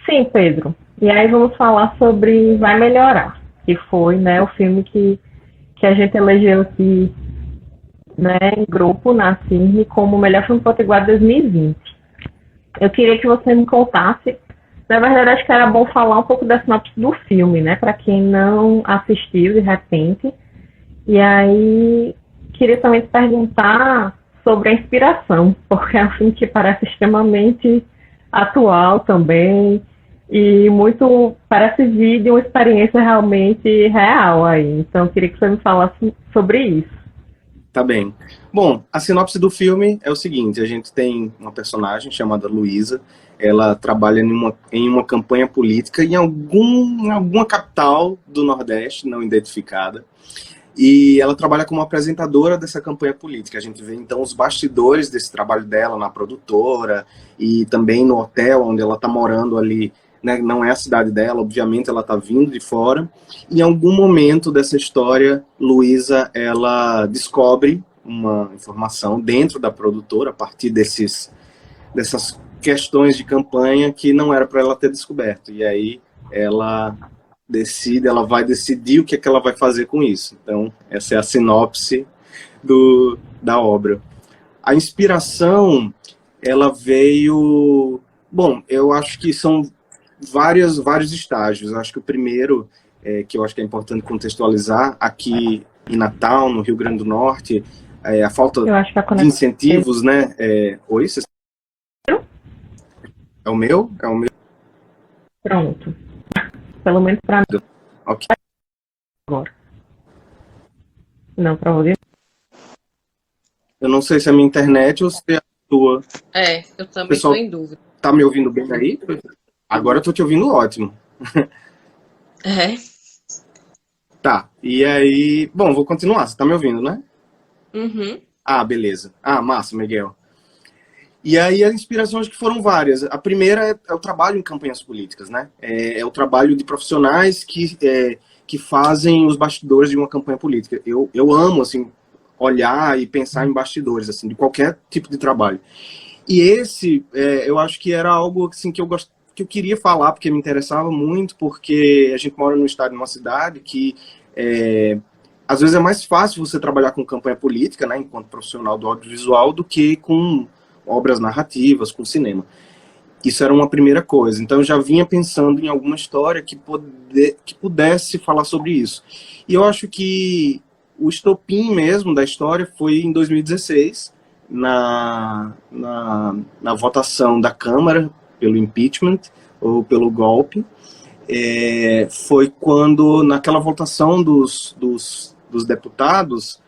Sim, Pedro. E aí vamos falar sobre Vai Melhorar, que foi, né, o filme que a gente elegeu aqui, né, em grupo na Cine como o melhor filme potiguar de 2020. Eu queria que você me contasse, na verdade acho que era bom falar um pouco da sinopse do filme, né, para quem não assistiu de repente. E aí queria também te perguntar sobre a inspiração, porque é um filme que parece extremamente atual também e muito parece vir de uma experiência realmente real aí. Então eu queria que você me falasse sobre isso. Tá bem. Bom, a sinopse do filme é o seguinte: a gente tem uma personagem chamada Luísa. Ela trabalha em uma campanha política em alguma capital do Nordeste, não identificada. E ela trabalha como apresentadora dessa campanha política. A gente vê então os bastidores desse trabalho dela na produtora e também no hotel onde ela está morando ali, né? Não é a cidade dela, obviamente ela está vindo de fora. Em algum momento dessa história, Luísa ela descobre uma informação dentro da produtora a partir dessas questões de campanha que não era para ela ter descoberto. E aí ela vai decidir o que é que ela vai fazer com isso. Então, essa é a sinopse da obra. A inspiração, ela veio... Bom, eu acho que são vários estágios. Eu acho que o primeiro, que eu acho que é importante contextualizar, aqui em Natal, no Rio Grande do Norte, a falta Eu acho que a de conexão. incentivos, né? Oi, é o meu? É o meu? Pronto. Pelo menos para mim Ok. agora. Não, para ouvir. Eu não sei se é a minha internet ou se é a tua. É, eu O também estou pessoal em dúvida. tá me ouvindo bem aí? Agora eu tô te ouvindo ótimo. É. Tá, e aí... Bom, vou continuar, você tá me ouvindo, né? Uhum. Ah, beleza. Ah, massa, Miguel. E aí as inspirações que foram várias. A primeira é o trabalho em campanhas políticas, né? É o trabalho de profissionais que fazem os bastidores de uma campanha política. Eu amo, assim, olhar e pensar em bastidores, assim, de qualquer tipo de trabalho. E esse, eu acho que era algo assim, que eu queria falar, porque me interessava muito, porque a gente mora num estado, numa cidade que às vezes é mais fácil você trabalhar com campanha política, né, enquanto profissional do audiovisual, do que com obras narrativas, com cinema. Isso era uma primeira coisa. Então eu já vinha pensando em alguma história que pudesse falar sobre isso. E eu acho que o estopim mesmo da história foi em 2016, na votação da Câmara pelo impeachment ou pelo golpe. Foi quando, naquela votação dos deputados,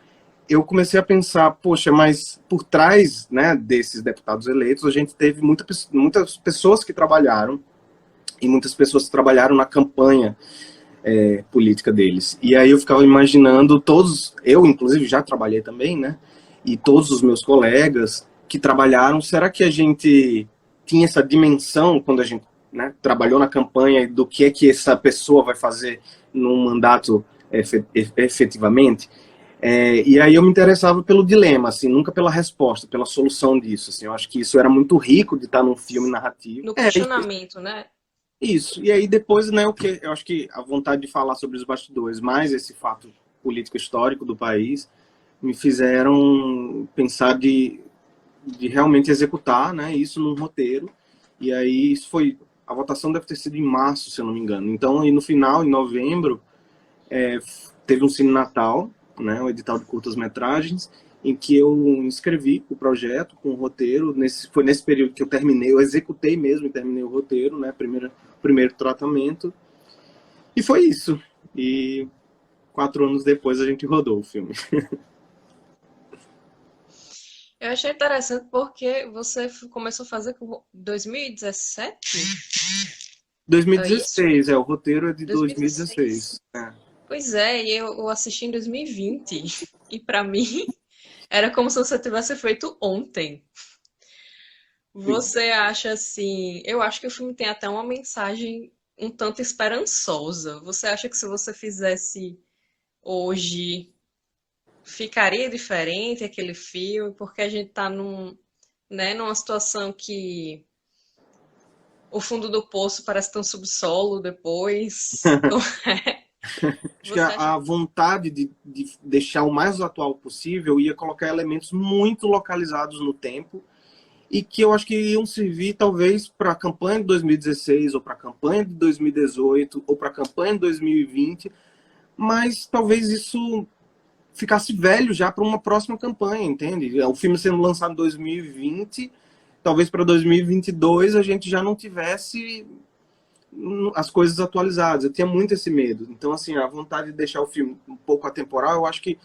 eu comecei a pensar, poxa, mas por trás, né, desses deputados eleitos, a gente teve muitas pessoas que trabalharam, e muitas pessoas que trabalharam na campanha política deles. E aí eu ficava imaginando todos, eu inclusive já trabalhei também, né, e todos os meus colegas que trabalharam, será que a gente tinha essa dimensão quando a gente, né, trabalhou na campanha do que é que essa pessoa vai fazer num mandato efetivamente? E aí eu me interessava pelo dilema, assim, nunca pela resposta, pela solução disso. Assim, eu acho que isso era muito rico de estar num filme narrativo. No questionamento, né? Isso. E aí depois, né, o que eu acho que a vontade de falar sobre os bastidores, mais esse fato político histórico do país, me fizeram pensar de realmente executar, né, isso num roteiro. E aí isso foi, a votação deve ter sido em março, se eu não me engano. Então, aí no final, em novembro, teve um Cine Natal, né, um edital de curtas-metragens, em que eu inscrevi o projeto com o roteiro. Foi nesse período que eu terminei, eu executei mesmo e terminei o roteiro, né, primeiro tratamento. E foi isso. E 4 anos depois a gente rodou o filme. Eu achei interessante porque você começou a fazer com 2017? É isso? 2016, o roteiro é de 2016. 2016. É. Pois é, e eu assisti em 2020. E vinte. E pra mim era como se você tivesse feito ontem. Você acha assim? Eu acho que o filme tem até uma mensagem um tanto esperançosa. Você acha que se você fizesse hoje ficaria diferente aquele filme? Porque a gente tá numa situação que o fundo do poço parece ter um subsolo depois. Acho que Você acha a vontade de deixar o mais atual possível ia colocar elementos muito localizados no tempo e que eu acho que iam servir talvez para a campanha de 2016 ou para a campanha de 2018 ou para a campanha de 2020, mas talvez isso ficasse velho já para uma próxima campanha, entende? O filme sendo lançado em 2020, talvez para 2022 a gente já não tivesse as coisas atualizadas. Eu tinha muito esse medo. Então, assim, a vontade de deixar o filme um pouco atemporal, eu acho que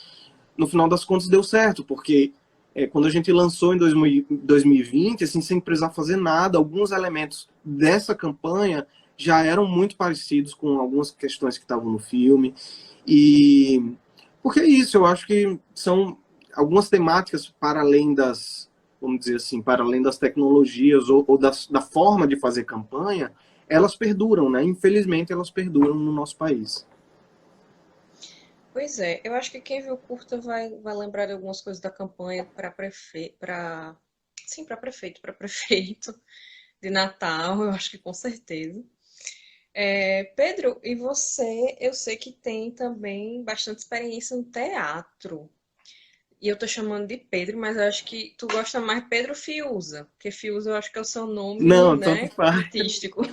no final das contas deu certo, porque quando a gente lançou em 2020, assim, sem precisar fazer nada, alguns elementos dessa campanha já eram muito parecidos com algumas questões que estavam no filme. E porque é isso, eu acho que são algumas temáticas para além das, vamos dizer assim, para além das tecnologias ou da forma de fazer campanha, elas perduram, né? Infelizmente, elas perduram no nosso país. Pois é, eu acho que quem viu o curta vai lembrar de algumas coisas da campanha sim, para prefeito, para prefeito de Natal, eu acho que com certeza. Pedro, e você, eu sei que tem também bastante experiência no teatro. E eu tô chamando de Pedro, mas eu acho que tu gosta mais de Pedro Fiuza, porque Fiuza eu acho que é o seu nome, Não, tanto né, faz. artístico.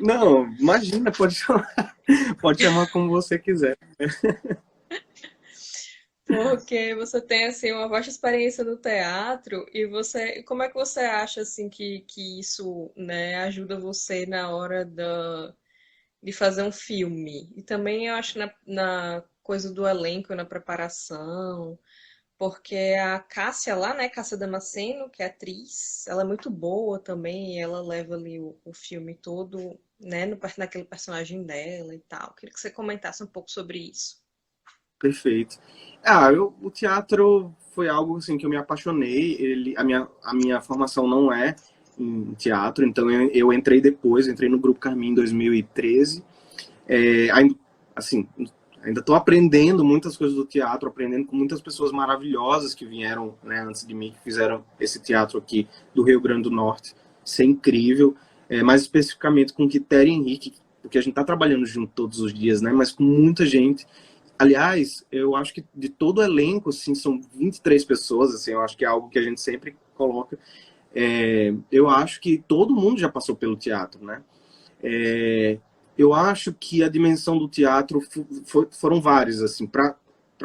Não, imagina, pode chamar como você quiser. Porque você tem assim uma vasta experiência no teatro e como é que você acha assim que isso, né, ajuda você na hora de fazer um filme? E também eu acho na coisa do elenco, na preparação, porque a Cássia lá, né, Cássia Damasceno, que é atriz, ela é muito boa também, e ela leva ali o filme todo, né, naquele personagem dela e tal. Queria que você comentasse um pouco sobre isso. Perfeito. O teatro foi algo assim que eu me apaixonei. A minha formação não é em teatro, então eu entrei depois, entrei no Grupo Carmim em 2013. Ainda, assim, ainda estou aprendendo muitas coisas do teatro, aprendendo com muitas pessoas maravilhosas que vieram, né, antes de mim, que fizeram esse teatro aqui do Rio Grande do Norte. Isso é incrível. Mais especificamente com Quitéria Henrique, porque a gente está trabalhando junto todos os dias, né, mas com muita gente. Aliás, eu acho que de todo o elenco, assim, são 23 pessoas, assim, eu acho que é algo que a gente sempre coloca. Eu acho que todo mundo já passou pelo teatro, né? É, eu acho que a dimensão do teatro foram várias, assim, para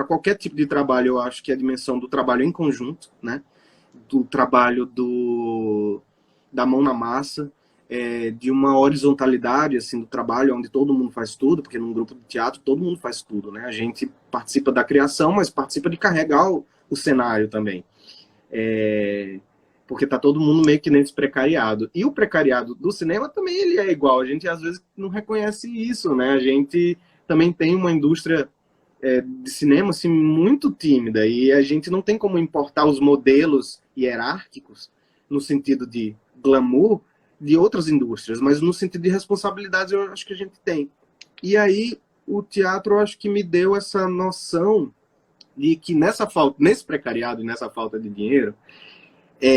qualquer tipo de trabalho, eu acho que a dimensão do trabalho em conjunto, né? Do trabalho da mão na massa, de uma horizontalidade assim do trabalho, onde todo mundo faz tudo, porque num grupo de teatro todo mundo faz tudo, né? A gente participa da criação, mas participa de carregar o cenário também. Porque tá todo mundo meio que nesse precariado. E o precariado do cinema também ele é igual. A gente às vezes não reconhece isso, né? A gente também tem uma indústria de cinema assim, muito tímida e a gente não tem como importar os modelos hierárquicos no sentido de glamour de outras indústrias, mas no sentido de responsabilidades eu acho que a gente tem. E aí o teatro eu acho que me deu essa noção de que nesse precariado e nessa falta de dinheiro,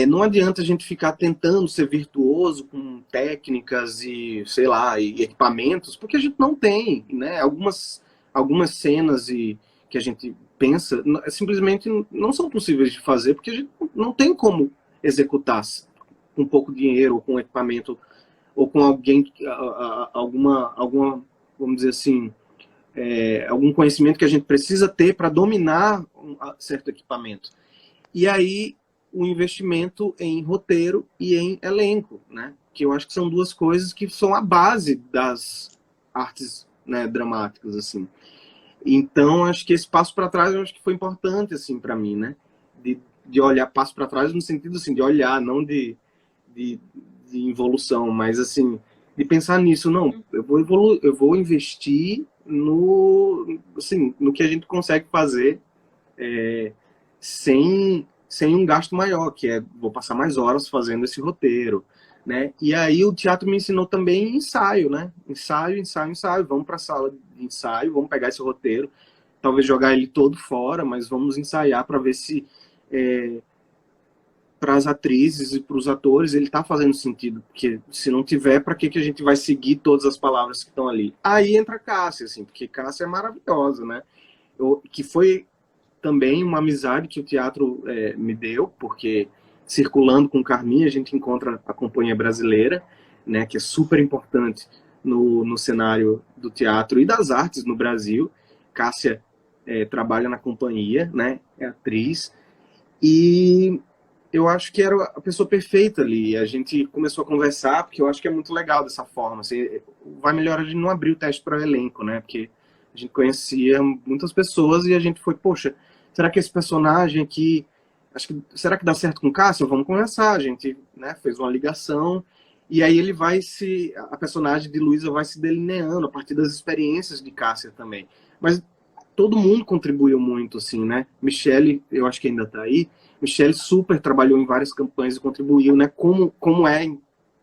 não adianta a gente ficar tentando ser virtuoso com técnicas e, sei lá, e equipamentos, porque a gente não tem, né? Algumas cenas que a gente pensa simplesmente não são possíveis de fazer, porque a gente não tem como executar com pouco dinheiro, ou com equipamento, ou com alguém, alguma, vamos dizer assim, algum conhecimento que a gente precisa ter para dominar certo equipamento. E aí o investimento em roteiro e em elenco, né? Que eu acho que são duas coisas que são a base das artes, né, dramáticas, assim. Então, acho que esse passo para trás, eu acho que foi importante, assim, para mim, né? De olhar passo para trás no sentido, assim, de olhar, não de, de evolução, mas, assim, de pensar nisso. Não, eu vou investir assim, no que a gente consegue fazer sem um gasto maior, que vou passar mais horas fazendo esse roteiro, né? E aí o teatro me ensinou também ensaio, né? Ensaio, ensaio, ensaio. Vamos para a sala de ensaio, vamos pegar esse roteiro, talvez jogar ele todo fora, mas vamos ensaiar para ver se para as atrizes e para os atores, ele está fazendo sentido, porque se não tiver, para que a gente vai seguir todas as palavras que estão ali? Aí entra a Cássia, assim, porque Cássia é maravilhosa, né? Que foi também uma amizade que o teatro me deu, porque circulando com Carminha a gente encontra a Companhia Brasileira, né, que é super importante no cenário do teatro e das artes no Brasil. Cássia trabalha na companhia, né, é atriz, e eu acho que era a pessoa perfeita ali. A gente começou a conversar, porque eu acho que é muito legal dessa forma. Assim, vai melhor a gente não abrir o teste para o elenco, né? Porque a gente conhecia muitas pessoas e a gente foi, poxa, será que esse personagem aqui, será que dá certo com o Cássio? Vamos conversar. A gente, né, fez uma ligação e aí a personagem de Luísa vai se delineando a partir das experiências de Cássia também. Mas todo mundo contribuiu muito, assim, né? Michele, eu acho que ainda está aí. Michele super trabalhou em várias campanhas e contribuiu, né? Como é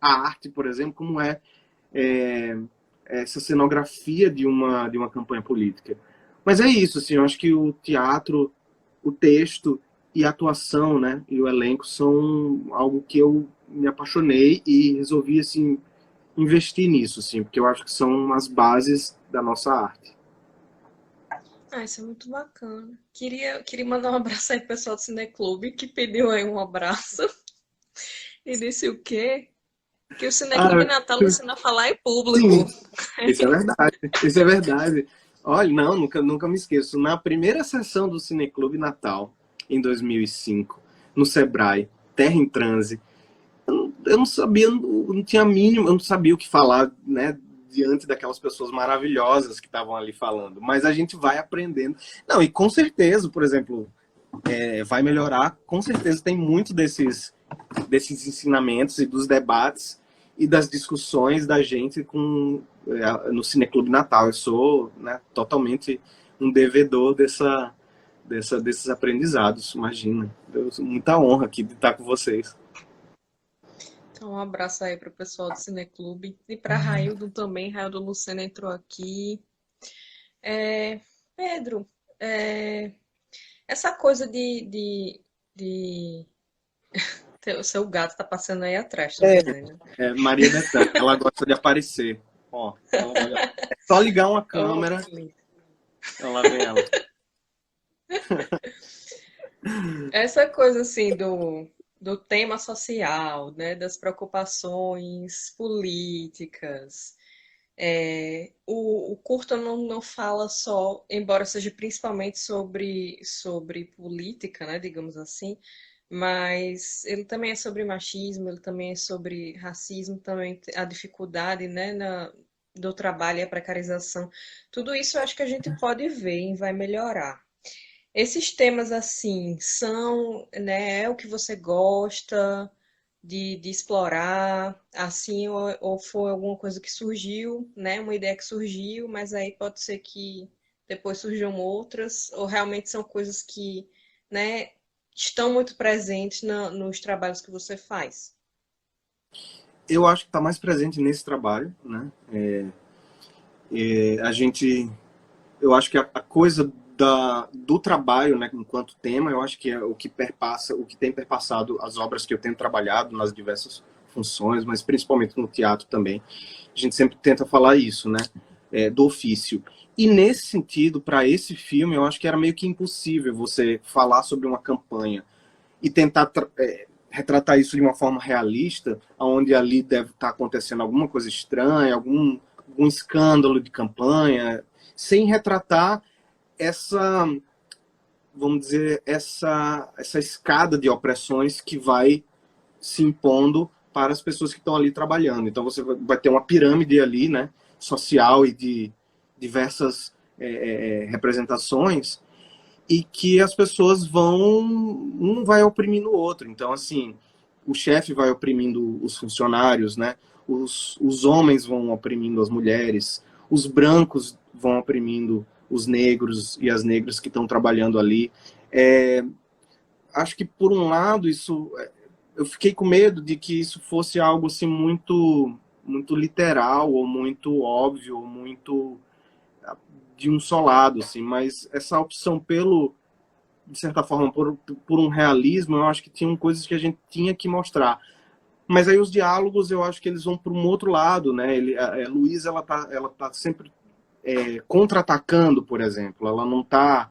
a arte, por exemplo, como é, essa cenografia de uma campanha política. Mas é isso, assim, eu acho que o teatro, o texto e a atuação, né? E o elenco são algo que eu me apaixonei e resolvi, assim, investir nisso, assim, porque eu acho que são as bases da nossa arte. Ah, isso é muito bacana. Queria mandar um abraço aí pro pessoal do Cineclube, que pediu aí um abraço e disse o quê? Que o Cineclube Ah, Natal ensina a falar em público. sim, isso é verdade. Isso é verdade. Olha, não, nunca me esqueço. Na primeira sessão do Cineclube Natal, em 2005, no Sebrae, Terra em Transe, eu não sabia, não tinha mínimo, eu não sabia o que falar, né, diante daquelas pessoas maravilhosas que estavam ali falando. Mas a gente vai aprendendo. Não, e com certeza, por exemplo, vai melhorar. Com certeza tem muito desses ensinamentos e dos debates e das discussões da gente no Cineclube Natal. Eu sou, né, totalmente um devedor desses aprendizados, imagina. Muita honra aqui de estar com vocês. Então, um abraço aí pro pessoal do Cineclube. E pra Raildo também. Raildo Lucena entrou aqui. Pedro, é, essa coisa de... O seu gato tá passando aí atrás, tô dizendo. Maria Bethânia, ela gosta de aparecer. Ó, é só ligar uma Oh, câmera, que lindo. ela vem ela. Essa coisa assim do tema social, né, das preocupações políticas. O curta não fala só, embora seja principalmente sobre política, né, digamos assim, mas ele também é sobre machismo, ele também é sobre racismo, também a dificuldade, né, do trabalho e a precarização. Tudo isso eu acho que a gente pode ver e vai melhorar. Esses temas assim são, né, é o que você gosta de explorar, assim, ou foi alguma coisa que surgiu, né, uma ideia que surgiu, mas aí pode ser que depois surjam outras, ou realmente são coisas que, né, estão muito presentes nos trabalhos que você faz. Eu acho que está mais presente nesse trabalho, né? A gente, eu acho que a coisa do trabalho, né, enquanto tema, eu acho que é o que perpassa, o que tem perpassado as obras que eu tenho trabalhado nas diversas funções, mas principalmente no teatro também. A gente sempre tenta falar isso, né, do ofício. E nesse sentido, para esse filme, eu acho que era meio que impossível você falar sobre uma campanha e tentar retratar isso de uma forma realista, onde ali deve estar acontecendo alguma coisa estranha, algum escândalo de campanha, sem retratar essa, vamos dizer, essa escada de opressões que vai se impondo para as pessoas que estão ali trabalhando. Então você vai ter uma pirâmide ali, né, social e de diversas representações, e que as pessoas um vai oprimindo o outro. Então, assim, o chefe vai oprimindo os funcionários, né? Os homens vão oprimindo as mulheres, os brancos vão oprimindo os negros e as negras que estão trabalhando ali. Acho que, por um lado, eu fiquei com medo de que isso fosse algo assim muito literal, ou muito óbvio, ou muito de um só lado, assim, mas essa opção de certa forma, por um realismo, eu acho que tinham coisas que a gente tinha que mostrar. Mas aí os diálogos, eu acho que eles vão para um outro lado, né? Luísa, ela tá sempre contra-atacando, por exemplo. Ela não está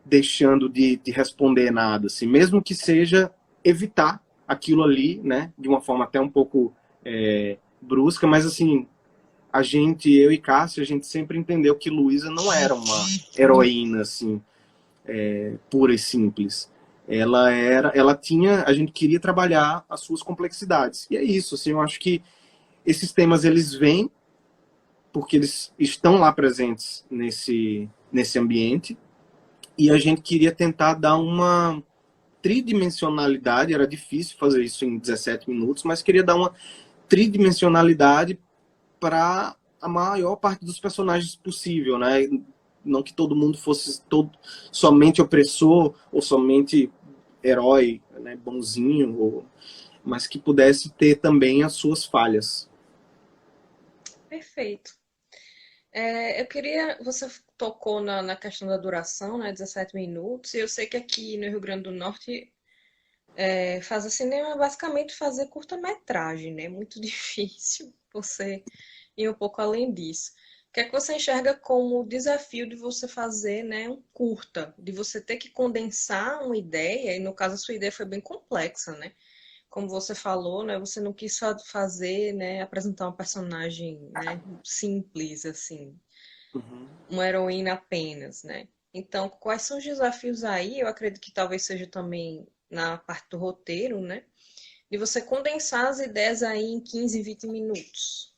deixando de responder nada, assim, mesmo que seja evitar aquilo ali, né? De uma forma até um pouco brusca, mas assim, eu e Cássio, a gente sempre entendeu que Luísa não era uma heroína, assim, pura e simples. A gente queria trabalhar as suas complexidades. E é isso, assim, eu acho que esses temas, eles vêm porque eles estão lá presentes nesse ambiente, e a gente queria tentar dar uma tridimensionalidade, era difícil fazer isso em 17 minutos, mas queria dar uma tridimensionalidade para a maior parte dos personagens possível, né? Não que todo mundo fosse somente opressor ou somente herói, né, bonzinho, mas que pudesse ter também as suas falhas. Perfeito. Eu queria. Você tocou na questão da duração, né? 17 minutos, e eu sei que aqui no Rio Grande do Norte fazer cinema é basicamente fazer curta-metragem, né? Muito difícil você ir um pouco além disso. O que é que você enxerga como o desafio de você fazer, né, um curta, de você ter que condensar uma ideia, e no caso a sua ideia foi bem complexa, né? Como você falou, né, você não quis fazer, né, apresentar uma personagem, né, simples, assim, Uhum. uma heroína apenas, né? Então, quais são os desafios aí? Eu acredito que talvez seja também na parte do roteiro, né? De você condensar as ideias aí em 15, 20 minutos.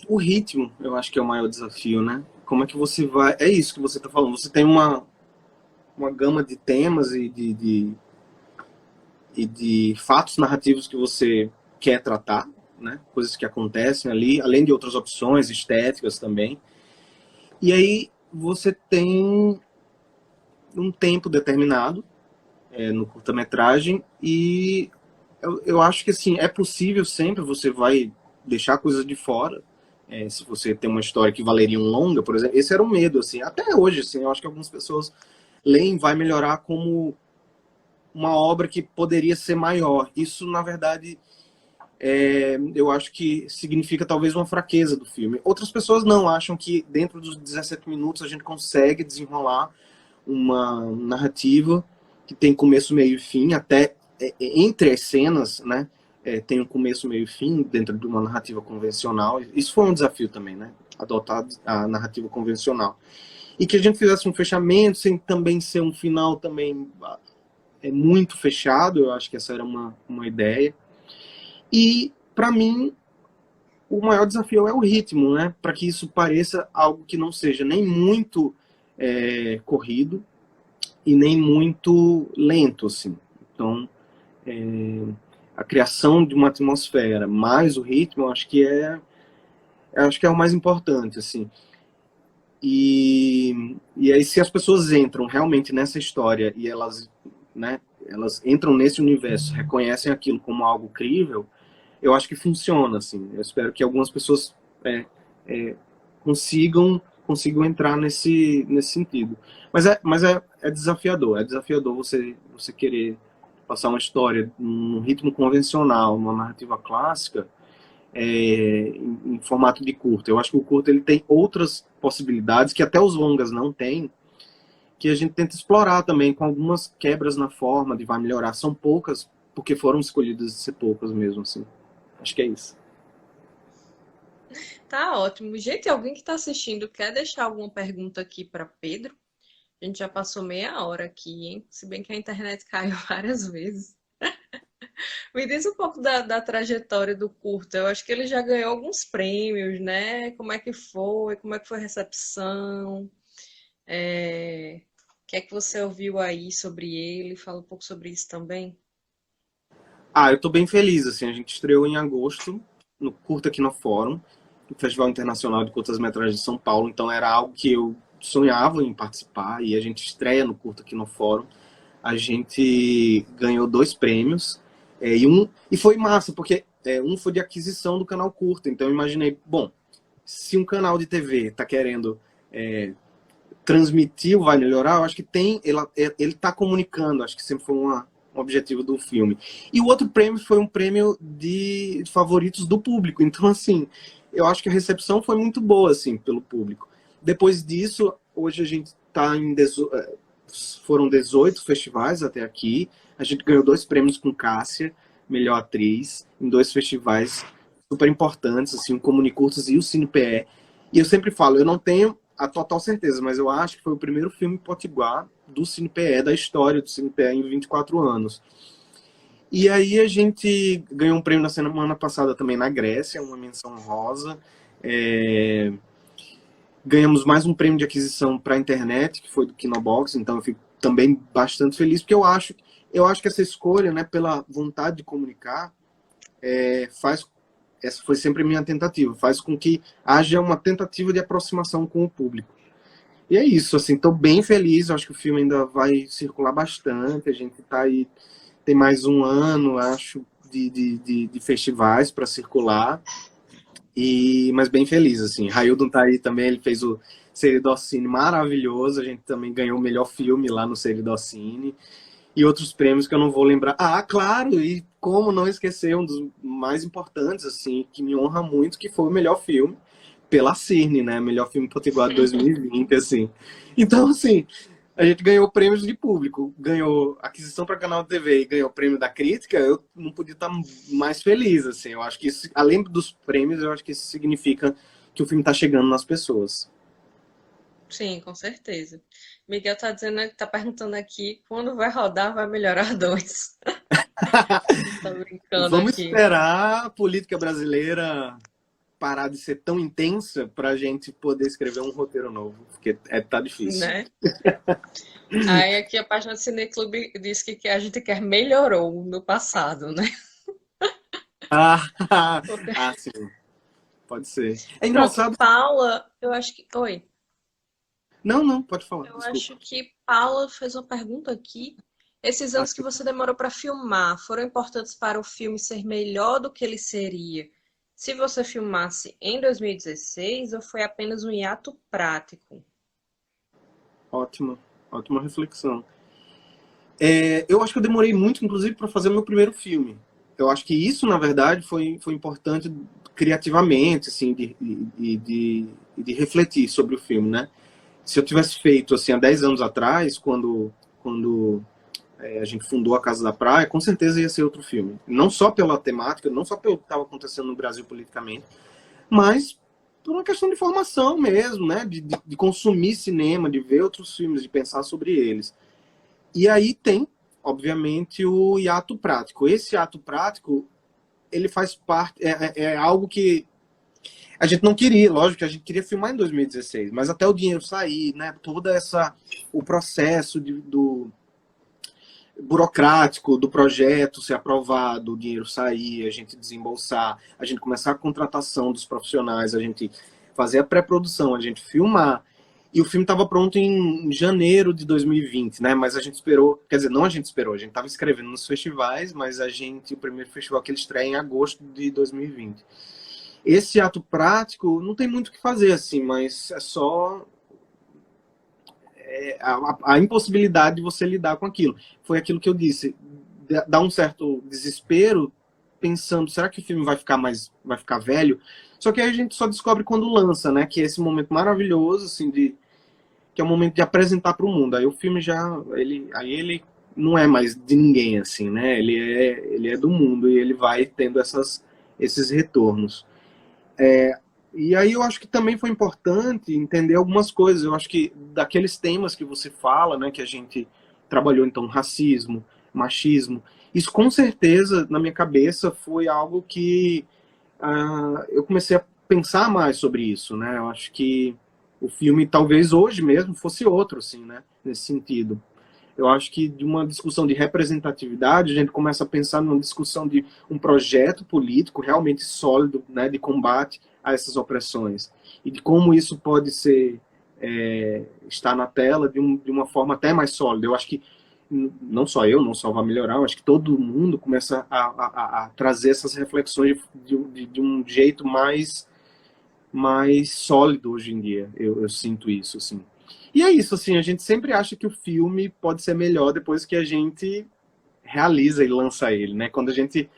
O ritmo, eu acho que é o maior desafio, né? Como é que você vai... É isso que você está falando. Você tem uma gama de temas e de fatos narrativos que você quer tratar, né? Coisas que acontecem ali, além de outras opções estéticas também. E aí você tem um tempo determinado no curta-metragem, e eu acho que assim, é possível sempre, você vai deixar coisas de fora. Se você tem uma história que valeria um longa, por exemplo, esse era um medo, assim, até hoje, assim, eu acho que algumas pessoas leem, vai melhorar como uma obra que poderia ser maior. Isso, na verdade, eu acho que significa talvez uma fraqueza do filme. Outras pessoas não, acham que dentro dos 17 minutos a gente consegue desenrolar uma narrativa que tem começo, meio e fim, até entre as cenas, né? Tem um começo, meio e fim dentro de uma narrativa convencional. Isso foi um desafio também, né? Adotar a narrativa convencional. E que a gente fizesse um fechamento sem também ser um final também muito fechado. Eu acho que essa era uma ideia. E, para mim, o maior desafio é o ritmo, né? Para que isso pareça algo que não seja nem muito corrido e nem muito lento, assim. Então, a criação de uma atmosfera mais o ritmo, eu acho que é o mais importante, assim. E aí, se as pessoas entram realmente nessa história e elas entram nesse universo, reconhecem aquilo como algo crível, eu acho que funciona, assim. Eu espero que algumas pessoas consigam entrar nesse sentido. Mas é desafiador. É desafiador você querer passar uma história num ritmo convencional, numa narrativa clássica, em formato de curta. Eu acho que o curta ele tem outras possibilidades que até os longas não têm, que a gente tenta explorar também com algumas quebras na forma de vai melhorar. São poucas, porque foram escolhidas de ser poucas mesmo, assim. Acho que é isso. Tá ótimo. Gente, alguém que está assistindo quer deixar alguma pergunta aqui para Pedro? A gente já passou meia hora aqui, hein? Se bem que a internet caiu várias vezes. Me diz um pouco da trajetória do curta. Eu acho que ele já ganhou alguns prêmios, né? Como é que foi? Como é que foi a recepção? O que é que você ouviu aí sobre ele? Fala um pouco sobre isso também. Eu tô bem feliz, assim, a gente estreou em agosto, no Curta aqui no Fórum, no Festival Internacional de Curtas-Metragens de São Paulo, então era algo que eu sonhava em participar, e a gente estreia no Curta aqui no Fórum. A gente ganhou 2 prêmios, e foi massa, porque um foi de aquisição do canal Curta, então eu imaginei, bom, se um canal de TV está querendo transmitir o Vai Melhorar, eu acho que ele tá comunicando, acho que sempre foi um objetivo do filme. E o outro prêmio foi um prêmio de favoritos do público, então assim, eu acho que a recepção foi muito boa, assim, pelo público. Depois disso, hoje a gente tá foram 18 festivais até aqui, a gente ganhou 2 prêmios com Cássia, melhor atriz, em 2 festivais super importantes, assim, o Comunicurtas e o CinePE. E eu sempre falo, eu não tenho a total certeza, mas eu acho que foi o primeiro filme potiguar do CinePE, da história do CinePE em 24 anos. E aí a gente ganhou um prêmio na semana passada também na Grécia, uma menção honrosa. Ganhamos mais um prêmio de aquisição para a internet, que foi do Kinobox, então eu fico também bastante feliz, porque eu acho que essa escolha, né, pela vontade de comunicar, essa foi sempre a minha tentativa, faz com que haja uma tentativa de aproximação com o público. E é isso, assim, estou bem feliz, acho que o filme ainda vai circular bastante, a gente está aí, tem mais um ano, acho, de festivais para circular, mas bem feliz, assim. Raildon tá aí também, ele fez o Seridocine maravilhoso, a gente também ganhou o melhor filme lá no Seridocine, e outros prêmios que eu não vou lembrar. Ah, claro, e como não esquecer um dos mais importantes, assim, que me honra muito, que foi o melhor filme pela Cirne, né? Melhor filme potiguar de 2020, assim. Então, assim, a gente ganhou prêmios de público, ganhou aquisição para canal de TV e ganhou prêmio da crítica, eu não podia estar mais feliz, assim. Eu acho que isso, além dos prêmios, eu acho que isso significa que o filme está chegando nas pessoas. Sim, com certeza. Miguel tá perguntando aqui quando vai rodar, vai melhorar 2. Tô brincando Vamos aqui. esperar a política brasileira parar de ser tão intensa para a gente poder escrever um roteiro novo, porque tá difícil. Né? Aí aqui a página do Cineclube diz que a gente quer melhorou no passado, né? Sim. Pode ser. É Pronto, engraçado. Paula, eu acho que... Oi. Não, pode falar. Eu Desculpa. acho que Paula fez uma pergunta aqui. Esses anos que você demorou para filmar foram importantes para o filme ser melhor do que ele seria se você filmasse em 2016 ou foi apenas um hiato prático? Ótima reflexão. Eu acho que eu demorei muito, inclusive, para fazer meu primeiro filme. Eu acho que isso, na verdade, foi importante criativamente, assim, de refletir sobre o filme, né? Se eu tivesse feito, assim, há 10 anos atrás, quando a gente fundou a Casa da Praia, com certeza ia ser outro filme. Não só pela temática, não só pelo que estava acontecendo no Brasil politicamente, mas por uma questão de formação mesmo, né? De consumir cinema, de ver outros filmes, de pensar sobre eles. E aí tem, obviamente, o hiato prático. Esse hiato prático, ele faz parte, é algo que a gente não queria, lógico que a gente queria filmar em 2016, mas até o dinheiro sair, né? O processo do burocrático do projeto ser aprovado, o dinheiro sair, a gente desembolsar, a gente começar a contratação dos profissionais, a gente fazer a pré-produção, a gente filmar. E o filme estava pronto em janeiro de 2020, né? Mas a gente esperou, quer dizer, não a gente esperou, a gente estava escrevendo nos festivais, mas o primeiro festival que ele estreia em agosto de 2020. Esse ato prático não tem muito o que fazer, assim, mas é só a impossibilidade de você lidar com aquilo. Foi aquilo que eu disse, dá um certo desespero pensando, será que o filme vai ficar velho? Só que aí a gente só descobre quando lança, né? Que é esse momento maravilhoso, assim, que é o momento de apresentar para o mundo. Aí o filme ele não é mais de ninguém, assim, né? Ele é do mundo e ele vai tendo esses retornos. E aí eu acho que também foi importante entender algumas coisas. Eu acho que daqueles temas que você fala, né, que a gente trabalhou, então, racismo, machismo, isso com certeza, na minha cabeça, foi algo que eu comecei a pensar mais sobre isso, né? Eu acho que o filme, talvez hoje mesmo, fosse outro, assim, né, nesse sentido. Eu acho que de uma discussão de representatividade, a gente começa a pensar numa discussão de um projeto político realmente sólido, né, de combate a essas opressões. E de como isso pode estar na tela de uma forma até mais sólida. Eu acho que não só eu, não só vai melhorar, eu acho que todo mundo começa a trazer essas reflexões de um jeito mais sólido hoje em dia. Eu sinto isso, assim. E é isso, assim, a gente sempre acha que o filme pode ser melhor depois que a gente realiza e lança ele, né? Quando a gente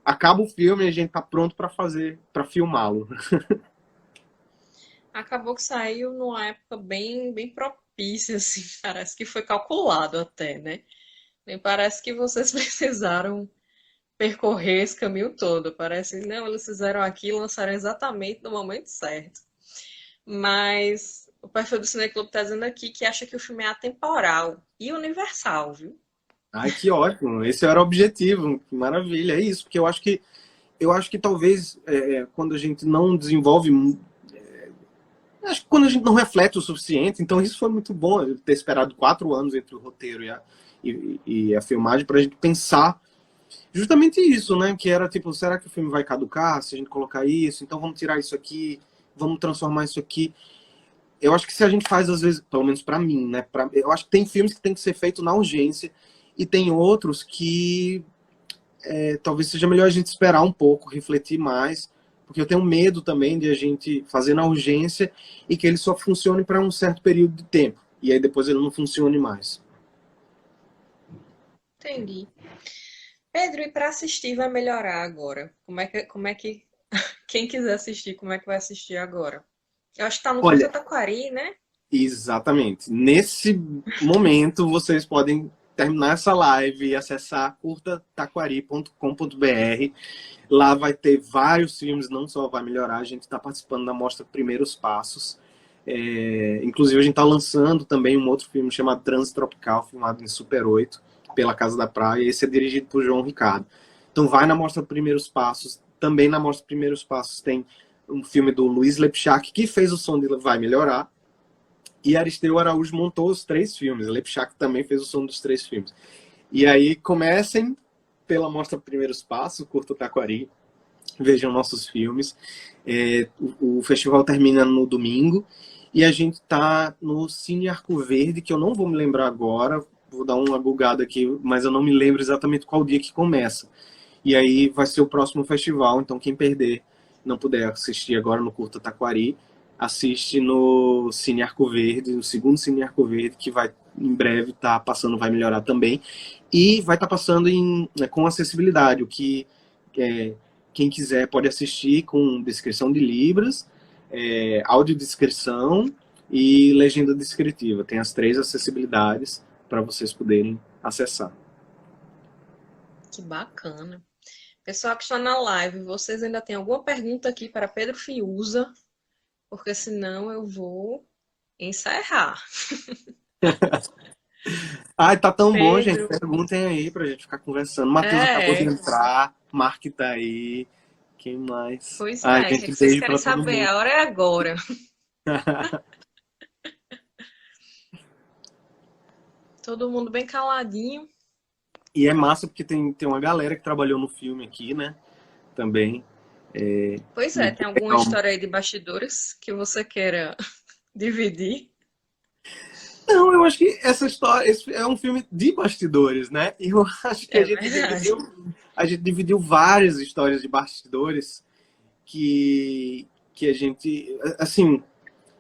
acaba o filme, a gente tá pronto para para filmá-lo. Acabou que saiu numa época bem propícia, assim, parece que foi calculado até, né? Nem parece que vocês precisaram percorrer esse caminho todo. Parece, não, eles fizeram aqui e lançaram exatamente no momento certo. Mas o perfil do Cineclube está dizendo aqui que acha que o filme é atemporal e universal, viu? Ai, que ótimo! Esse era o objetivo, que maravilha, é isso, porque eu acho que talvez quando a gente não desenvolve, acho que quando a gente não reflete o suficiente, então isso foi muito bom, eu ter esperado 4 anos entre o roteiro e a filmagem para a gente pensar justamente isso, né? Que era tipo, será que o filme vai caducar se a gente colocar isso? Então vamos tirar isso aqui, vamos transformar isso aqui. Eu acho que se a gente faz, às vezes, pelo menos pra mim, né? Eu acho que tem filmes que tem que ser feito na urgência e tem outros que talvez seja melhor a gente esperar um pouco, refletir mais, porque eu tenho medo também de a gente fazer na urgência e que ele só funcione para um certo período de tempo. E aí depois ele não funcione mais. Entendi. Pedro, e para assistir vai melhorar agora? Como é que quem quiser assistir, como é que vai assistir agora? Eu acho que tá no Curta Olha, Taquari, né? exatamente. Nesse momento, vocês podem terminar essa live e acessar curtataquari.com.br. Lá vai ter vários filmes, não só vai melhorar, a gente está participando da mostra Primeiros Passos. Inclusive, a gente está lançando também um outro filme chamado Trânsito Tropical, filmado em Super 8, pela Casa da Praia. Esse é dirigido por João Ricardo. Então, vai na mostra Primeiros Passos. Também na mostra Primeiros Passos tem um filme do Luiz Lepchak, que fez o som de Vai Melhorar. E Aristeu Araújo montou os 3 filmes. Lepchak também fez o som dos 3 filmes. E aí, comecem pela mostra Primeiros Passos, Curta Taquari. Vejam nossos filmes. O festival termina no domingo. E a gente tá no Cine Arco Verde, que eu não vou me lembrar agora. Vou dar uma bugada aqui, mas eu não me lembro exatamente qual dia que começa. E aí vai ser o próximo festival. Então, quem perder, não puder assistir agora no Curta Taquari, assiste no Cine Arco Verde, no segundo Cine Arco Verde, que vai em breve estar passando, vai melhorar também. E vai estar passando com acessibilidade, o que quem quiser pode assistir com descrição de Libras, audiodescrição e legenda descritiva. Tem as 3 acessibilidades para vocês poderem acessar. Que bacana. Pessoal que está na live, vocês ainda têm alguma pergunta aqui para Pedro Fiuza? Porque senão eu vou encerrar. Ai, tá tão bom, gente. Pedro, Perguntem aí pra gente ficar conversando. Matheus acabou de é, entrar, Mark tá aí. Quem mais? pois Ai, é, o que é gente, que vocês beijo querem pra todo saber? mundo. A hora é agora. Todo mundo bem caladinho. E é massa porque tem uma galera que trabalhou no filme aqui, né? Também. É Pois é, muito tem alguma legal. história aí de bastidores que você queira dividir? Não, eu acho que essa história, esse é um filme de bastidores, né? E eu acho que É verdade. a gente dividiu várias histórias de bastidores que a gente, assim,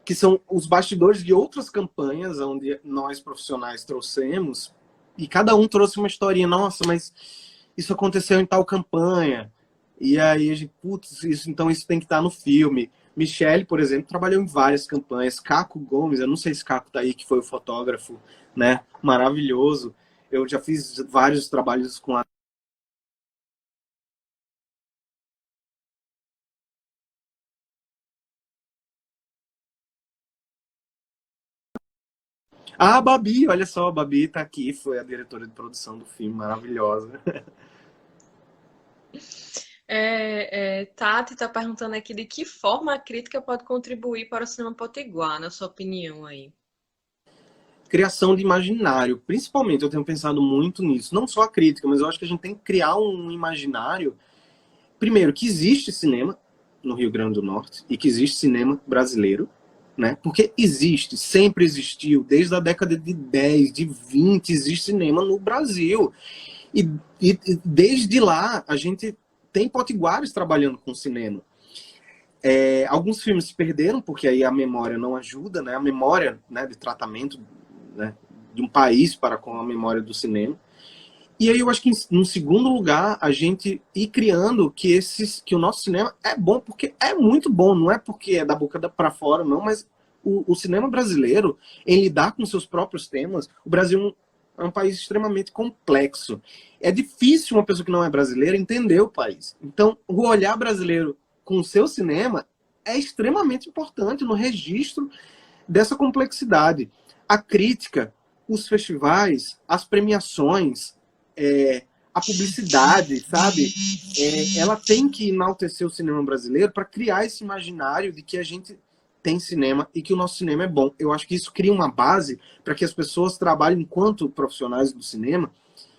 que são os bastidores de outras campanhas onde nós profissionais trouxemos, e cada um trouxe uma historinha. Nossa, mas isso aconteceu em tal campanha. E aí a gente, putz, então isso tem que estar no filme. Michele, por exemplo, trabalhou em várias campanhas. Caco Gomes, eu não sei se Caco tá aí, que foi o fotógrafo, né? Maravilhoso. Eu já fiz vários trabalhos com a Babi, olha só, a Babi tá aqui, foi a diretora de produção do filme, maravilhosa. Tati está perguntando aqui de que forma a crítica pode contribuir para o cinema potiguar, na sua opinião aí. Criação de imaginário, principalmente eu tenho pensado muito nisso, não só a crítica, mas eu acho que a gente tem que criar um imaginário, primeiro, que existe cinema no Rio Grande do Norte e que existe cinema brasileiro, né? Porque existe, sempre existiu, desde a década de 10, de 20, existe cinema no Brasil. E desde lá a gente tem potiguares trabalhando com cinema. Alguns filmes se perderam, porque aí a memória não ajuda, né? A memória, né, de tratamento, né, de um país para com a memória do cinema. E aí eu acho que, no segundo lugar, a gente ir criando que o nosso cinema é bom, porque é muito bom, não é porque é da boca para fora, não, mas o cinema brasileiro, em lidar com seus próprios temas, o Brasil é um país extremamente complexo. É difícil uma pessoa que não é brasileira entender o país. Então, o olhar brasileiro com o seu cinema é extremamente importante no registro dessa complexidade. A crítica, os festivais, as premiações, a publicidade, sabe? Ela tem que enaltecer o cinema brasileiro para criar esse imaginário de que a gente tem cinema e que o nosso cinema é bom. Eu acho que isso cria uma base para que as pessoas trabalhem enquanto profissionais do cinema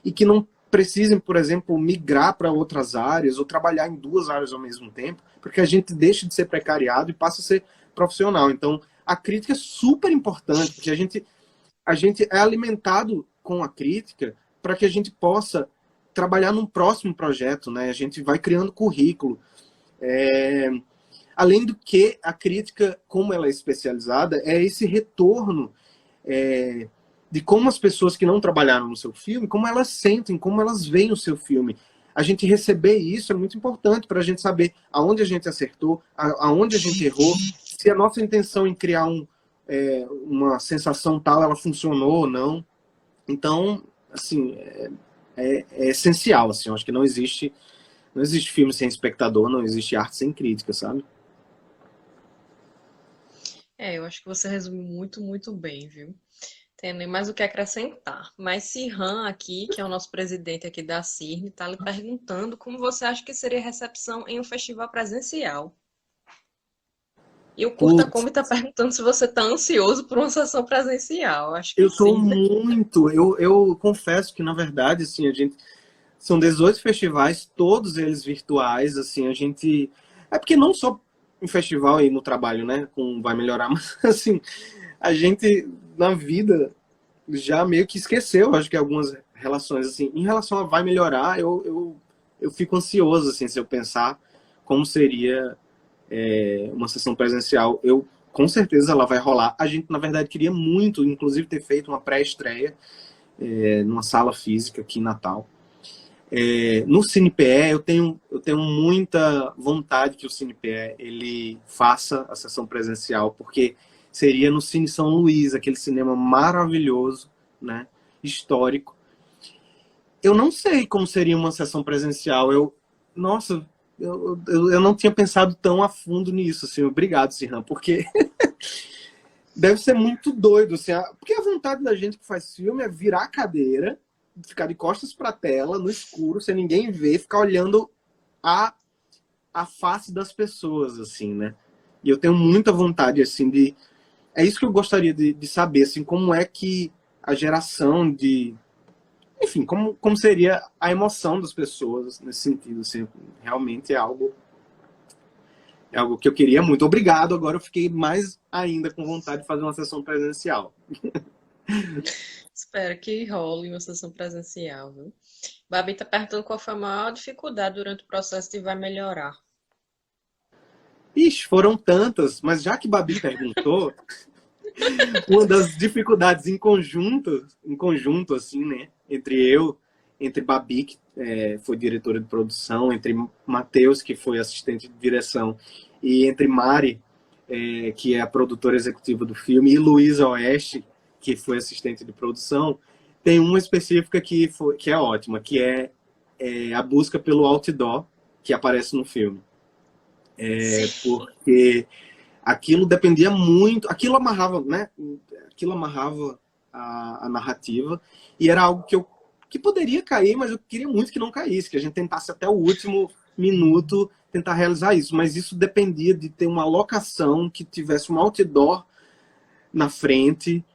e que não precisem, por exemplo, migrar para outras áreas ou trabalhar em duas áreas ao mesmo tempo, porque a gente deixa de ser precariado e passa a ser profissional. Então, a crítica é super importante, porque a gente é alimentado com a crítica para que a gente possa trabalhar num próximo projeto, né? A gente vai criando currículo. Além do que, a crítica, como ela é especializada, é esse retorno de como as pessoas que não trabalharam no seu filme, como elas sentem, como elas veem o seu filme. A gente receber isso é muito importante para a gente saber aonde a gente acertou, aonde a gente errou, se a nossa intenção em criar uma sensação tal, ela funcionou ou não. Então, assim, é essencial, assim, eu acho que não existe filme sem espectador, não existe arte sem crítica, sabe? Eu acho que você resume muito, muito bem, viu? Tem nem mais o que acrescentar. Mas Sirhan aqui, que é o nosso presidente aqui da CIRN, está lhe perguntando como você acha que seria a recepção em um festival presencial. E o Curta Putz, Kombi está perguntando se você está ansioso por uma sessão presencial. Acho que eu tô sim, né? muito, eu confesso que, na verdade, assim, são 18 festivais, todos eles virtuais, assim, a gente... É porque não só em festival e no trabalho, né, vai melhorar, mas, assim, a gente, na vida, já meio que esqueceu, acho que algumas relações, assim, em relação a vai melhorar, eu fico ansioso, assim, se eu pensar como seria uma sessão presencial. Com certeza ela vai rolar. A gente, na verdade, queria muito, inclusive, ter feito uma pré-estreia numa sala física aqui em Natal. No CinePE, eu tenho muita vontade que o CinePE ele faça a sessão presencial, porque seria no Cine São Luís, aquele cinema maravilhoso, né, histórico. Eu não sei como seria uma sessão presencial. Nossa, eu não tinha pensado tão a fundo nisso. Assim, obrigado, Sirhan, porque deve ser muito doido. Assim, porque a vontade da gente que faz filme é virar a cadeira, ficar de costas para a tela, no escuro, sem ninguém ver, ficar olhando a face das pessoas, assim, né? E eu tenho muita vontade, assim, de... É isso que eu gostaria de saber, assim, como é que a geração de... Enfim, como seria a emoção das pessoas nesse sentido, assim, realmente é algo que eu queria muito. Obrigado, agora eu fiquei mais ainda com vontade de fazer uma sessão presencial. Espero que role uma sessão presencial, viu? Babi está perguntando qual foi a maior dificuldade durante o processo de vai melhorar. Ixi, foram tantas, mas já que Babi perguntou, uma das dificuldades em conjunto, assim, né, entre Babi, que foi diretora de produção, entre Matheus, que foi assistente de direção, e entre Mari, que é a produtora executiva do filme, e Luísa Oeste, que foi assistente de produção, tem uma específica que é ótima, que é a busca pelo outdoor que aparece no filme. Porque aquilo dependia muito, aquilo amarrava, né? Aquilo amarrava a narrativa e era algo que poderia cair, mas eu queria muito que não caísse, que a gente tentasse até o último minuto tentar realizar isso, mas isso dependia de ter uma locação que tivesse um outdoor na frente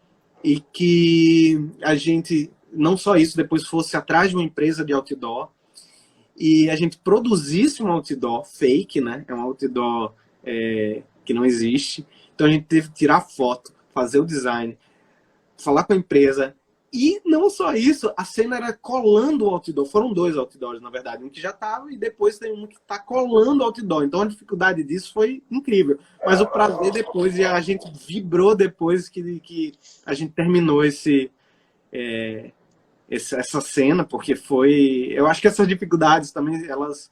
e que a gente, não só isso, depois fosse atrás de uma empresa de outdoor e a gente produzisse um outdoor fake, né? É um outdoor que não existe. Então a gente teve que tirar foto, fazer o design, falar com a empresa, E não só isso, a cena era colando o outdoor. Foram 2 outdoors, na verdade. Um que já estava e depois tem um que está colando o outdoor. Então a dificuldade disso foi incrível. Mas o prazer depois, e a gente vibrou depois que a gente terminou essa cena, porque foi... Eu acho que essas dificuldades também, elas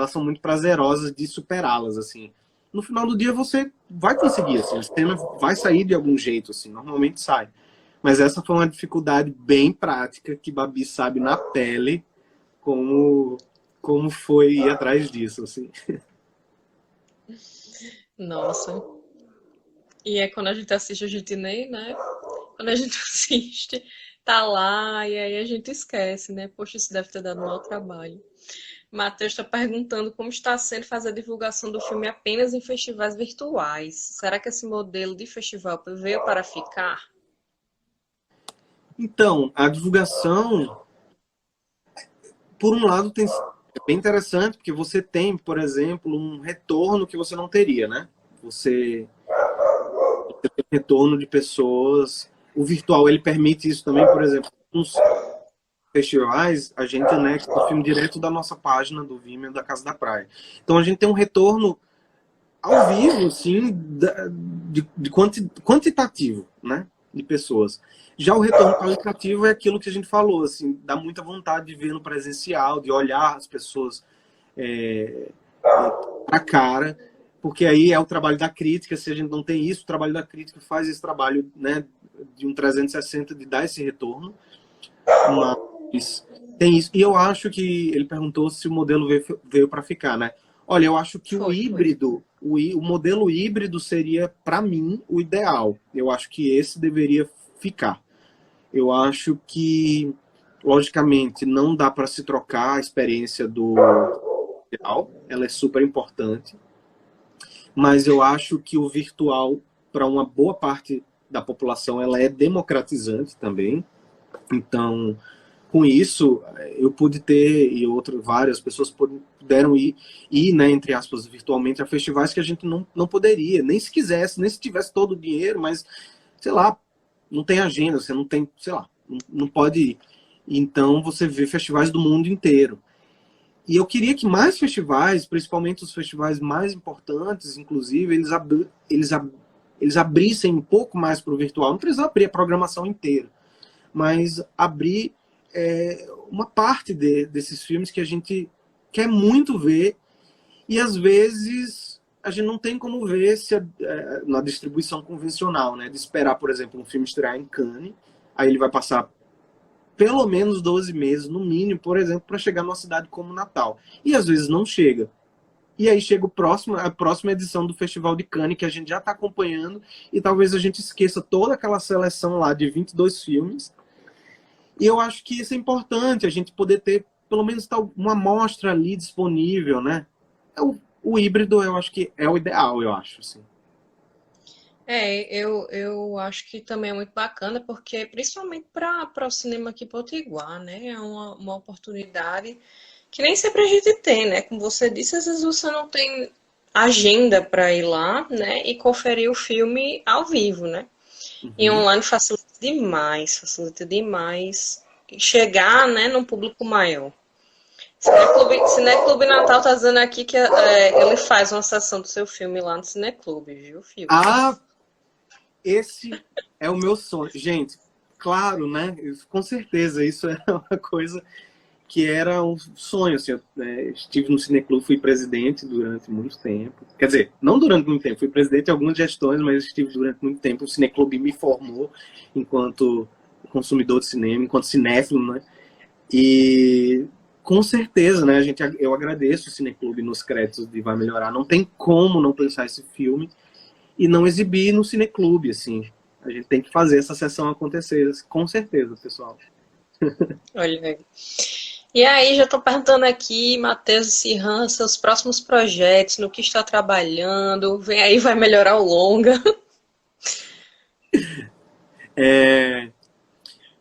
são muito prazerosas de superá-las, assim. No final do dia você vai conseguir, assim, a cena vai sair de algum jeito, assim, normalmente sai. Mas essa foi uma dificuldade bem prática que Babi sabe na pele como foi ir atrás disso, assim. Nossa. E é quando a gente assiste, a gente nem, né? Quando a gente assiste, tá lá e aí a gente esquece, né? Poxa, isso deve ter dado um mau trabalho. Matheus está perguntando como está sendo fazer a divulgação do filme apenas em festivais virtuais. Será que esse modelo de festival veio para ficar? Então, a divulgação, por um lado, é bem interessante, porque você tem, por exemplo, um retorno que você não teria, né? Você tem retorno de pessoas. O virtual, ele permite isso também, por exemplo, nos festivais, a gente anexa o filme direto da nossa página do Vimeo da Casa da Praia. Então a gente tem um retorno ao vivo, assim, de quantitativo, né? De pessoas. Já o retorno qualitativo é aquilo que a gente falou, assim, dá muita vontade de ver no presencial, de olhar as pessoas a cara, porque aí é o trabalho da crítica. Se a gente não tem isso, o trabalho da crítica faz esse trabalho, né, de um 360, de dar esse retorno. Mas tem isso. E eu acho que ele perguntou se o modelo veio para ficar, né? Olha, eu acho que o híbrido, o modelo híbrido seria, para mim, o ideal. Eu acho que esse deveria ficar. Eu acho que, logicamente, não dá para se trocar a experiência do real, ela é super importante, mas eu acho que o virtual, para uma boa parte da população, ela é democratizante também. Então, com isso, eu pude ter, e várias pessoas puderam ir, né, entre aspas, virtualmente a festivais que a gente não poderia, nem se quisesse, nem se tivesse todo o dinheiro, mas, sei lá, não tem agenda, você não tem, sei lá, não pode ir. Então, você vê festivais do mundo inteiro. E eu queria que mais festivais, principalmente os festivais mais importantes, inclusive, eles abrissem um pouco mais para o virtual. Não precisa abrir a programação inteira, mas abrir uma parte desses filmes que a gente quer muito ver e às vezes a gente não tem como ver na distribuição convencional, né? De esperar, por exemplo, um filme estrear em Cannes, aí ele vai passar pelo menos 12 meses, no mínimo, por exemplo, para chegar numa cidade como Natal. E às vezes não chega. E aí chega a próxima edição do Festival de Cannes, que a gente já está acompanhando, e talvez a gente esqueça toda aquela seleção lá de 22 filmes. E eu acho que isso é importante, a gente poder ter pelo menos uma amostra ali disponível, né? O híbrido, eu acho que é o ideal, eu acho, assim. Eu acho que também é muito bacana, porque principalmente para o cinema aqui potiguar, né? É uma oportunidade que nem sempre a gente tem, né? Como você disse, às vezes você não tem agenda para ir lá, né? E conferir o filme ao vivo, né? E online facilita demais chegar, né, num público maior. Cineclube Natal tá dizendo aqui que ele faz uma sessão do seu filme lá no Cineclube, viu, filho? Ah, esse é o meu sonho. Gente, claro, né? Com certeza, isso é uma coisa que era um sonho. Assim, estive no Cineclube, fui presidente durante muito tempo. Quer dizer, não durante muito tempo, fui presidente de algumas gestões, mas estive durante muito tempo. O Cineclube me formou enquanto consumidor de cinema, enquanto cinéfilo, né? E com certeza, né? Eu agradeço o Cineclube nos créditos de Vai Melhorar. Não tem como não pensar esse filme e não exibir no Cineclube, assim. A gente tem que fazer essa sessão acontecer, com certeza, pessoal. Olha aí. E aí, já estou perguntando aqui, Matheus e Sirhan, seus próximos projetos, no que está trabalhando, vem aí, vai melhorar o longa.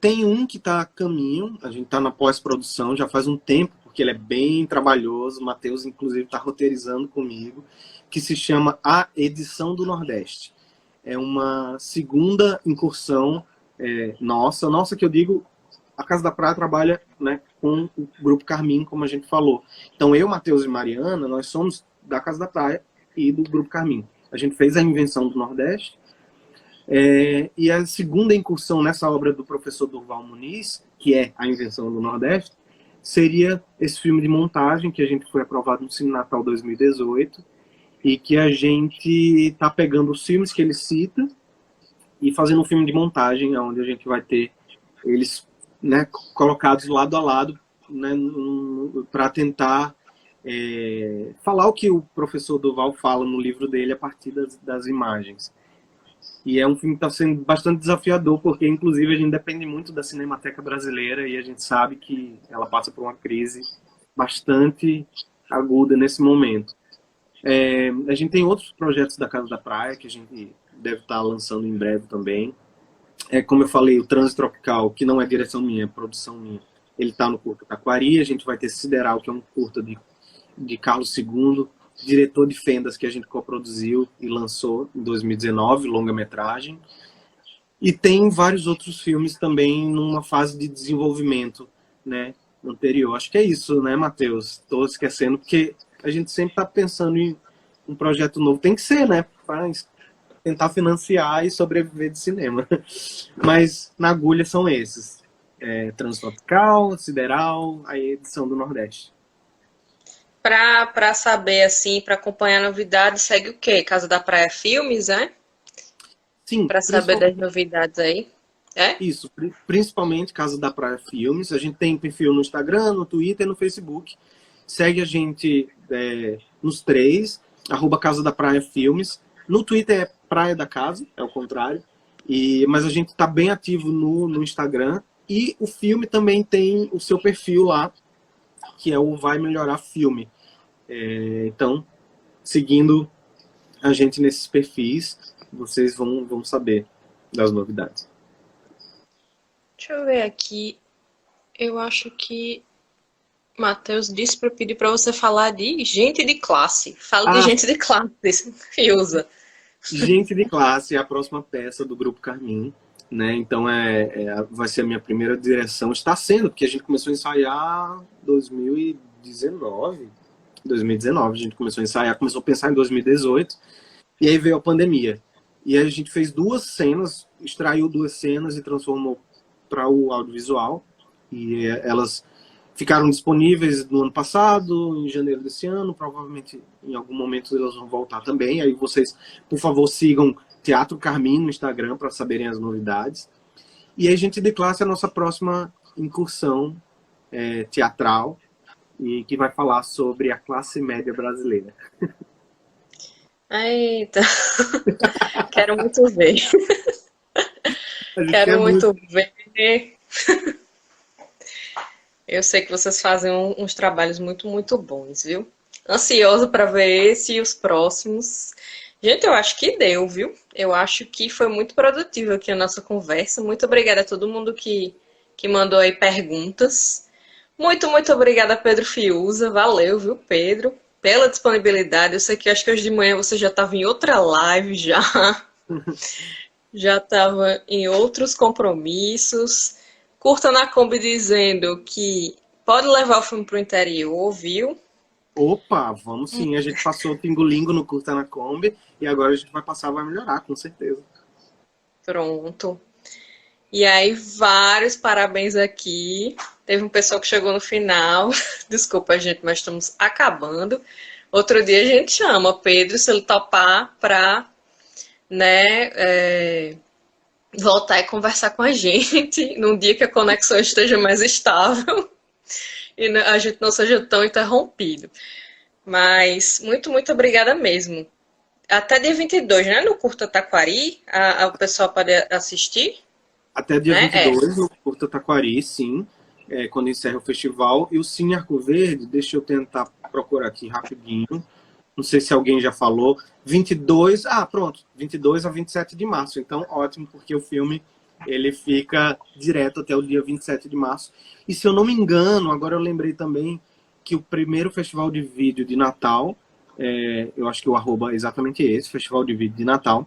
Tem um que está a caminho, a gente está na pós-produção, já faz um tempo, porque ele é bem trabalhoso, o Matheus, inclusive, está roteirizando comigo, que se chama A Edição do Nordeste. É uma segunda incursão nossa que eu digo, a Casa da Praia trabalha, né, com o Grupo Carmim, como a gente falou. Então eu, Matheus e Mariana, nós somos da Casa da Praia e do Grupo Carmim. A gente fez a Invenção do Nordeste, e a segunda incursão nessa obra do professor Durval Muniz, que é a Invenção do Nordeste, seria esse filme de montagem que a gente foi aprovado no Cine Natal 2018 e que a gente está pegando os filmes que ele cita e fazendo um filme de montagem onde a gente vai ter eles, né, colocados lado a lado, né, para tentar falar o que o professor Durval fala no livro dele a partir das imagens. E é um filme que está sendo bastante desafiador, porque, inclusive, a gente depende muito da Cinemateca Brasileira e a gente sabe que ela passa por uma crise bastante aguda nesse momento. A gente tem outros projetos da Casa da Praia que a gente deve estar lançando em breve também. Como eu falei, o Trânsito Tropical, que não é direção minha, é produção minha, ele está no curta Taquari. A gente vai ter Sideral, que é um curta de Carlos II, diretor de Fendas, que a gente coproduziu e lançou em 2019, longa-metragem. E tem vários outros filmes também numa fase de desenvolvimento, né, anterior. Acho que é isso, né, Matheus? Estou esquecendo, porque a gente sempre está pensando em um projeto novo. Tem que ser, né, para tentar financiar e sobreviver de cinema. Mas na agulha são esses. Transtropical, Sideral, a edição do Nordeste. Para saber, assim, para acompanhar novidades, segue o quê? Casa da Praia Filmes, né? Sim. Para saber das novidades aí. Isso, principalmente Casa da Praia Filmes. A gente tem perfil no Instagram, no Twitter e no Facebook. Segue a gente nos três, @Casa da Praia Filmes. No Twitter é Praia da Casa, é o contrário. Mas a gente está bem ativo no Instagram. E o filme também tem o seu perfil lá, que é o Vai Melhorar Filme. Então, seguindo a gente nesses perfis, vocês vão saber das novidades. Deixa eu ver aqui. Eu acho que Matheus disse para pedir para você falar de gente de classe. Fala de gente de classe, Fiuza. Gente de Classe é a próxima peça do Grupo Carmim, né? Então vai ser a minha primeira direção. Está sendo, porque a gente começou a ensaiar em 2019. A gente começou a ensaiar, começou a pensar em 2018, e aí veio a pandemia. E aí a gente fez 2 cenas, extraiu 2 cenas e transformou para o audiovisual. E elas ficaram disponíveis no ano passado, em janeiro desse ano. Provavelmente em algum momento elas vão voltar também. Aí vocês, por favor, sigam Teatro Carmim no Instagram para saberem as novidades. E a Gente de Classe é a nossa próxima incursão teatral, e que vai falar sobre a classe média brasileira. Eita! Quero muito ver. Quero muito ver. Eu sei que vocês fazem uns trabalhos muito, muito bons, viu? Ansioso para ver esse e os próximos. Gente, eu acho que deu, viu? Eu acho que foi muito produtivo aqui a nossa conversa. Muito obrigada a todo mundo que mandou aí perguntas. Muito, muito obrigada, Pedro Fiuza. Valeu, viu, Pedro, pela disponibilidade. Eu sei que acho que hoje de manhã você já estava em outra live, já estava em outros compromissos. Curta na Kombi dizendo que pode levar o filme para o interior, viu? Opa, vamos sim. A gente passou o Pingolingo no Curta na Kombi e agora a gente vai passar, vai melhorar, com certeza. Pronto. E aí, vários parabéns aqui. Teve um pessoal que chegou no final. Desculpa, gente, mas estamos acabando. Outro dia a gente chama Pedro, se ele topar, para, né, voltar e conversar com a gente num dia que a conexão esteja mais estável e a gente não seja tão interrompido. Mas muito, muito obrigada mesmo. Até dia 22, né? No Curta Taquari, o pessoal pode assistir? Até dia 22, no Curta Taquari, sim, quando encerra o festival. E o Cine Arco Verde, deixa eu tentar procurar aqui rapidinho. Não sei se alguém já falou. 22 a 27 de março. Então, ótimo, porque o filme ele fica direto até o dia 27 de março. E se eu não me engano, agora eu lembrei também que o primeiro festival de vídeo de Natal, eu acho que o arroba é exatamente esse, Festival de Vídeo de Natal,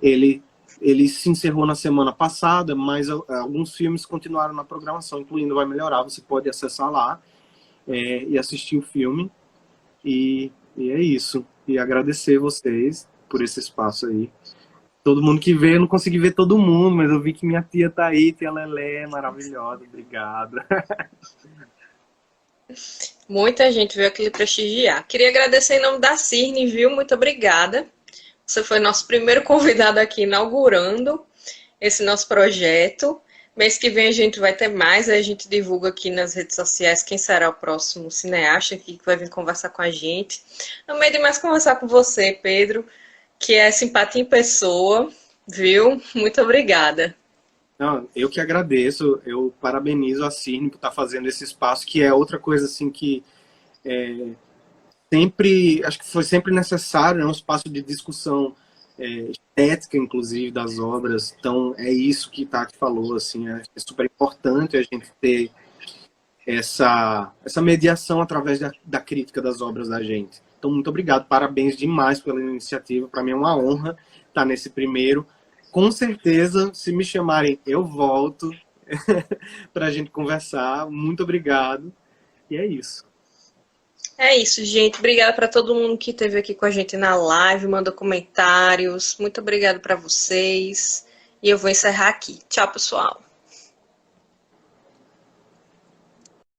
ele ele se encerrou na semana passada, mas alguns filmes continuaram na programação, incluindo Vai Melhorar. Você pode acessar lá e assistir o filme. E é isso. E agradecer vocês por esse espaço aí. Todo mundo que veio, eu não consegui ver todo mundo, mas eu vi que minha tia tá aí, tia Lelé, maravilhosa, obrigado. Muita gente veio aqui lhe prestigiar. Queria agradecer em nome da Cirne, viu? Muito obrigada. Você foi nosso primeiro convidado aqui inaugurando esse nosso projeto. Mês que vem a gente vai ter mais, aí a gente divulga aqui nas redes sociais quem será o próximo cineasta aqui que vai vir conversar com a gente. Amei demais conversar com você, Pedro, que é simpatia em pessoa, viu? Muito obrigada. Não, eu que agradeço, eu parabenizo a Cirne por estar fazendo esse espaço, que é outra coisa assim que sempre, acho que foi sempre necessário, né? Um espaço de discussão estética, inclusive, das obras. Então, é isso que Tati falou, assim, é super importante a gente ter essa mediação através da crítica das obras da gente. Então, muito obrigado, parabéns demais pela iniciativa, para mim é uma honra estar nesse primeiro. Com certeza, se me chamarem, eu volto para a gente conversar. Muito obrigado. E é isso. É isso, gente. Obrigada para todo mundo que esteve aqui com a gente na live, mandou comentários. Muito obrigada para vocês. E eu vou encerrar aqui. Tchau, pessoal.